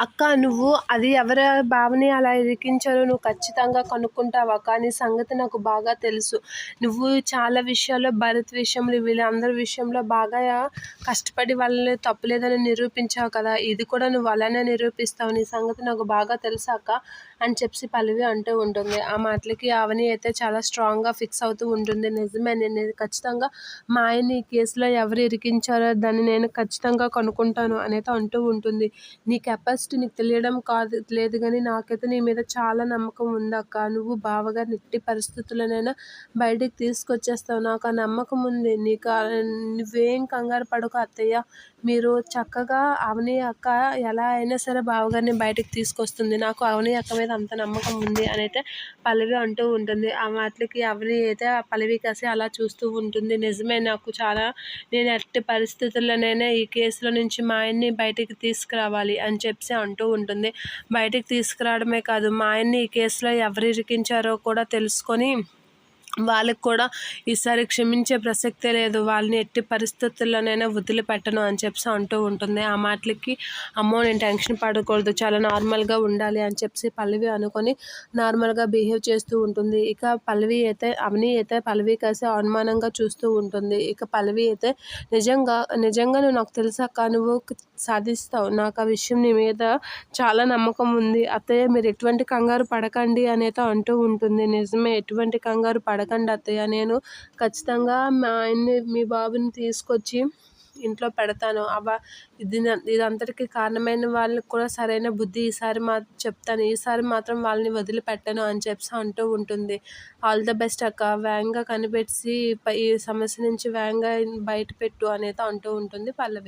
అక్క నువ్వు అది ఎవరి భావని అలా ఇరికించారో నువ్వు ఖచ్చితంగా కనుక్కుంటావా? కానీ సంగతి నాకు బాగా తెలుసు. నువ్వు చాలా విషయాల్లో భరత్ విషయంలో వీళ్ళందరి విషయంలో బాగా కష్టపడి వాళ్ళని తప్పులేదని నిరూపించావు కదా! ఇది కూడా నువ్వు అలానే నిరూపిస్తావు. నీ సంగతి నాకు బాగా తెలుసు అక్క అని చెప్పి పల్లవి అంటూ ఉంటుంది. ఆ మాటలకి అవని అయితే చాలా స్ట్రాంగ్‌గా ఫిక్స్ అవుతూ ఉంటుంది. నిజమే నేను ఖచ్చితంగా మా ఆయన్ని ఈ కేసులో ఎవరు ఇరికించారో దాన్ని నేను ఖచ్చితంగా కనుక్కుంటాను అనేది అంటూ ఉంటుంది. నీ కెపాసిటీ నీకు తెలియడం కాదు లేదు గానీ నాకైతే నీ మీద చాలా నమ్మకం ఉందక్క. నువ్వు బావగారిని ఎట్టి పరిస్థితుల్లోనైనా బయటికి తీసుకొచ్చేస్తావు. నాకు ఆ నమ్మకం ఉంది. నువ్వేం కంగారు పడకు అత్తయ్య. మీరు చక్కగా అవని అక్క ఎలా అయినా సరే బావగారిని బయటికి తీసుకొస్తుంది. నాకు అవని అక్క మీద అంత నమ్మకం ఉంది అనైతే పల్లవి అంటూ ఉంటుంది. ఆ మాటలకి అవని అయితే ఆ పల్లవి కాసి అలా చూస్తూ ఉంటుంది. నిజమే నేను ఎట్టి పరిస్థితుల్లోనైనా ఈ కేసులో నుంచి మా ఆయన్ని బయటికి తీసుకురావాలి అని చెప్పి అంటూ ఉంటుంది. బయటికి తీసుకురావడమే కాదు మా ఆయన్ని ఈ కేసులో ఎవరు ఇరికించారో కూడా తెలుసుకొని వాళ్ళకి కూడా ఈసారి క్షమించే ప్రసక్తే లేదు. వాళ్ళని ఎట్టి పరిస్థితుల్లోనైనా వదిలిపెట్టను అని చెప్పి అంటూ ఉంటుంది. ఆ మాటలకి అమ్మో నేను టెన్షన్ పడకూడదు, చాలా నార్మల్గా ఉండాలి అని చెప్పి పల్లవి అనుకొని నార్మల్గా బిహేవ్ చేస్తూ ఉంటుంది. ఇక అవని అయితే పల్లవి కాసి అనుమానంగా చూస్తూ ఉంటుంది. ఇక పల్లవి అయితే నిజంగా నువ్వు నాకు తెలుసక్క, నువ్వు సాధిస్తావు. నాకు ఆ విషయం నీ మీద చాలా నమ్మకం ఉంది అత్తయ్య. మీరు ఎటువంటి కంగారు పడకండి అనేది అంటూ ఉంటుంది. నిజమే, ఎటువంటి కంగారు పడకండి అత్తయ్య. నేను ఖచ్చితంగా మా ఆయన్ని మీ బాబుని తీసుకొచ్చి ఇంట్లో పెడతాను. ఇదంతటికి కారణమైన వాళ్ళకి కూడా సరైన బుద్ధి చెప్తాను. ఈసారి మాత్రం వాళ్ళని వదిలిపెట్టను అని చెప్పి అంటూ ఉంటుంది. ఆల్ ద బెస్ట్ అక్క. వేగంగా కనిపెట్టి ఈ సమస్య నుంచి వేగంగా బయటపెట్టు అనేది అంటూ ఉంటుంది పల్లవి.